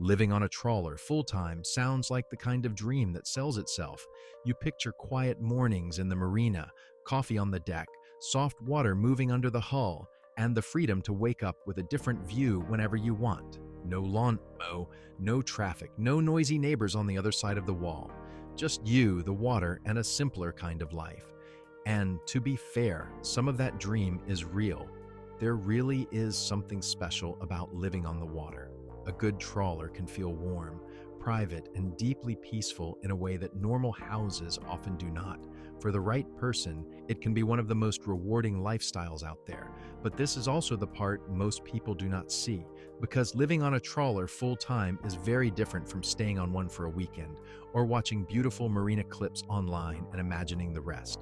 Living on a trawler full-time sounds like the kind of dream that sells itself. You picture quiet mornings in the marina, coffee on the deck, soft water moving under the hull, and the freedom to wake up with a different view whenever you want. No lawn to mow, no traffic, no noisy neighbors on the other side of the wall. Just you, the water, and a simpler kind of life. And to be fair, some of that dream is real. There really is something special about living on the water. A good trawler can feel warm, private, and deeply peaceful in a way that normal houses often do not. For the right person, it can be one of the most rewarding lifestyles out there. But this is also the part most people do not see, because living on a trawler full-time is very different from staying on one for a weekend or watching beautiful marina clips online and imagining the rest.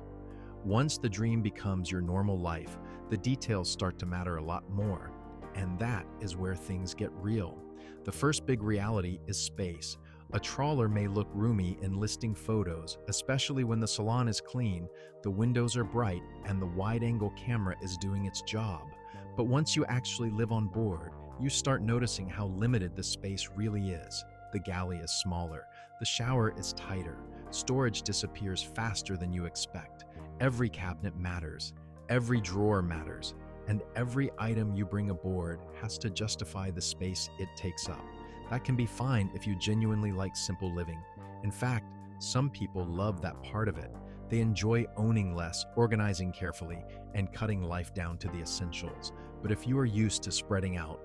Once the dream becomes your normal life, the details start to matter a lot more. And that is where things get real. The first big reality is space. A trawler may look roomy in listing photos, especially when the salon is clean, the windows are bright, and the wide-angle camera is doing its job. But once you actually live on board, you start noticing how limited the space really is. The galley is smaller, the shower is tighter, storage disappears faster than you expect. Every cabinet matters, every drawer matters, and every item you bring aboard has to justify the space it takes up. That can be fine if you genuinely like simple living. In fact, some people love that part of it. They enjoy owning less, organizing carefully, and cutting life down to the essentials. But if you are used to spreading out,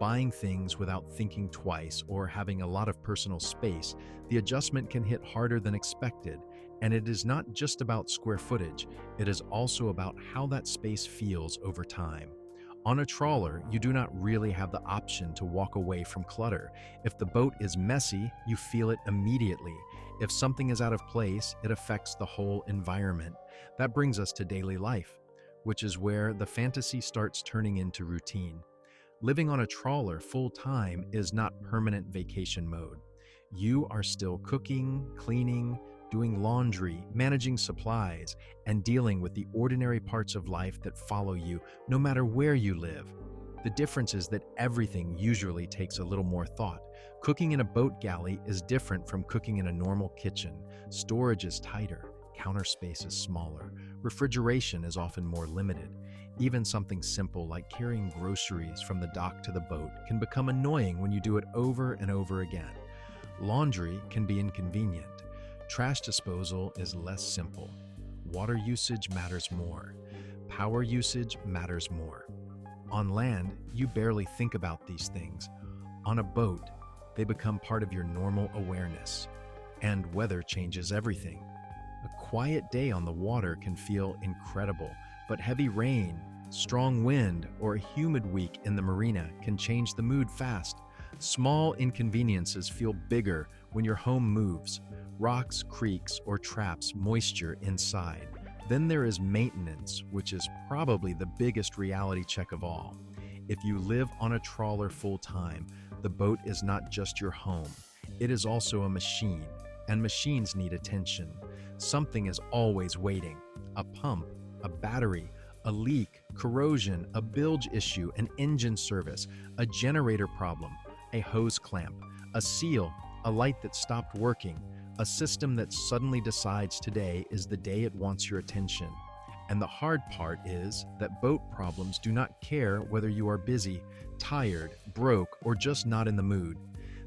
buying things without thinking twice, or having a lot of personal space, the adjustment can hit harder than expected. And it is not just about square footage, it is also about how that space feels over time. On a trawler, you do not really have the option to walk away from clutter. If the boat is messy, you feel it immediately. If something is out of place, it affects the whole environment. That brings us to daily life, which is where the fantasy starts turning into routine. Living on a trawler full-time is not permanent vacation mode. You are still cooking, cleaning, doing laundry, managing supplies, and dealing with the ordinary parts of life that follow you no matter where you live. The difference is that everything usually takes a little more thought. Cooking in a boat galley is different from cooking in a normal kitchen. Storage is tighter, counter space is smaller, refrigeration is often more limited. Even something simple like carrying groceries from the dock to the boat can become annoying when you do it over and over again. Laundry can be inconvenient. Trash disposal is less simple. Water usage matters more. Power usage matters more. On land, you barely think about these things. On a boat, they become part of your normal awareness. And weather changes everything. A quiet day on the water can feel incredible, but heavy rain, strong wind, or a humid week in the marina can change the mood fast. Small inconveniences feel bigger when your home moves. Rocks, creeks, or traps moisture inside. Then there is maintenance, which is probably the biggest reality check of all. If you live on a trawler full-time, the boat is not just your home. It is also a machine, and machines need attention. Something is always waiting. A pump, a battery, a leak, corrosion, a bilge issue, an engine service, a generator problem, a hose clamp, a seal, a light that stopped working, a system that suddenly decides today is the day it wants your attention. And the hard part is that boat problems do not care whether you are busy, tired, broke, or just not in the mood.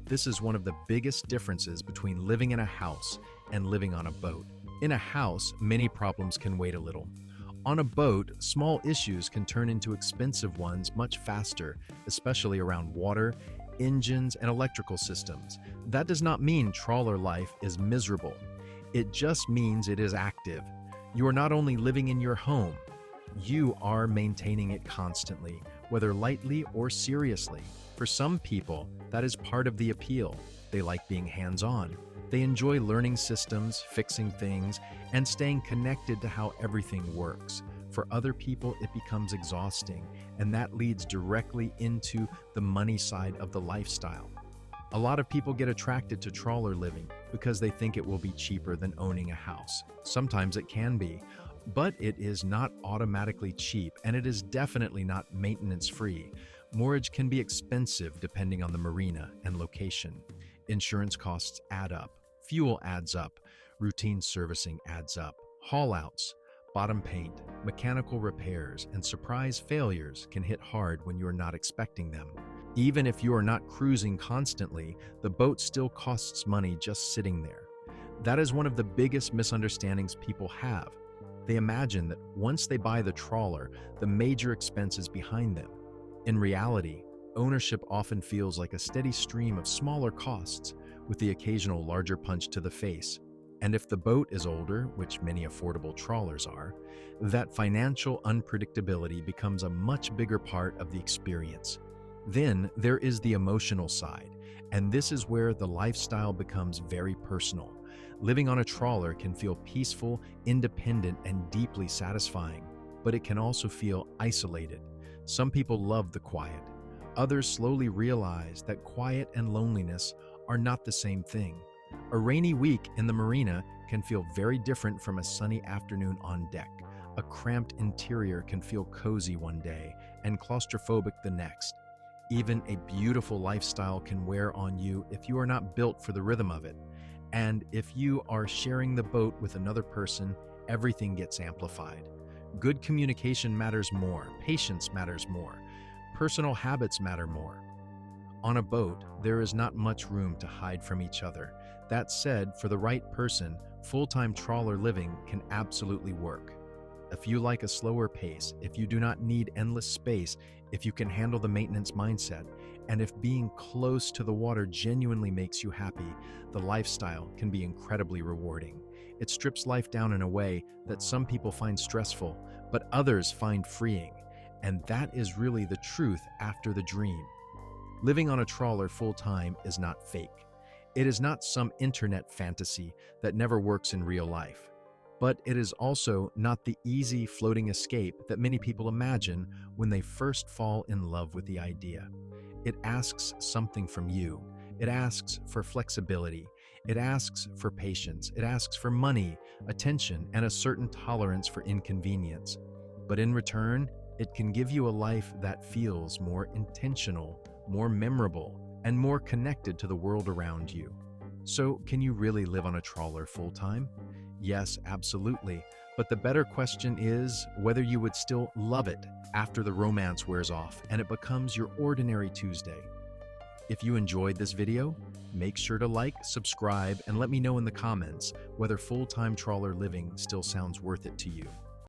This is one of the biggest differences between living in a house and living on a boat. In a house, many problems can wait a little. On a boat, small issues can turn into expensive ones much faster, especially around water, engines, and electrical systems. That does not mean trawler life is miserable. It just means it is active. You are not only living in your home, you are maintaining it constantly, whether lightly or seriously. For some people, that is part of the appeal. They like being hands-on. They enjoy learning systems, fixing things, and staying connected to how everything works. For other people, it becomes exhausting, and that leads directly into the money side of the lifestyle. A lot of people get attracted to trawler living because they think it will be cheaper than owning a house. Sometimes it can be, but it is not automatically cheap, and it is definitely not maintenance-free. Moorage can be expensive depending on the marina and location. Insurance costs add up, fuel adds up, routine servicing adds up, haul-outs, bottom paint, mechanical repairs, and surprise failures can hit hard when you're not expecting them. Even if you are not cruising constantly, the boat still costs money just sitting there. That is one of the biggest misunderstandings people have. They imagine that once they buy the trawler, the major expense is behind them. In reality, ownership often feels like a steady stream of smaller costs, with the occasional larger punch to the face. And if the boat is older, which many affordable trawlers are, that financial unpredictability becomes a much bigger part of the experience. Then there is the emotional side, and this is where the lifestyle becomes very personal. Living on a trawler can feel peaceful, independent, and deeply satisfying, but it can also feel isolated. Some people love the quiet. Others slowly realize that quiet and loneliness are not the same thing. A rainy week in the marina can feel very different from a sunny afternoon on deck. A cramped interior can feel cozy one day and claustrophobic the next. Even a beautiful lifestyle can wear on you if you are not built for the rhythm of it. And if you are sharing the boat with another person, everything gets amplified. Good communication matters more, patience matters more, personal habits matter more. On a boat, there is not much room to hide from each other. That said, for the right person, full-time trawler living can absolutely work. If you like a slower pace, if you do not need endless space, if you can handle the maintenance mindset, and if being close to the water genuinely makes you happy, the lifestyle can be incredibly rewarding. It strips life down in a way that some people find stressful, but others find freeing. And that is really the truth after the dream. Living on a trawler full-time is not fake. It is not some internet fantasy that never works in real life. But it is also not the easy floating escape that many people imagine when they first fall in love with the idea. It asks something from you. It asks for flexibility. It asks for patience. It asks for money, attention, and a certain tolerance for inconvenience. But in return, it can give you a life that feels more intentional, more memorable, and more connected to the world around you. So, can you really live on a trawler full-time? Yes, absolutely. But the better question is whether you would still love it after the romance wears off and it becomes your ordinary Tuesday. If you enjoyed this video, make sure to like, subscribe, and let me know in the comments whether full-time trawler living still sounds worth it to you.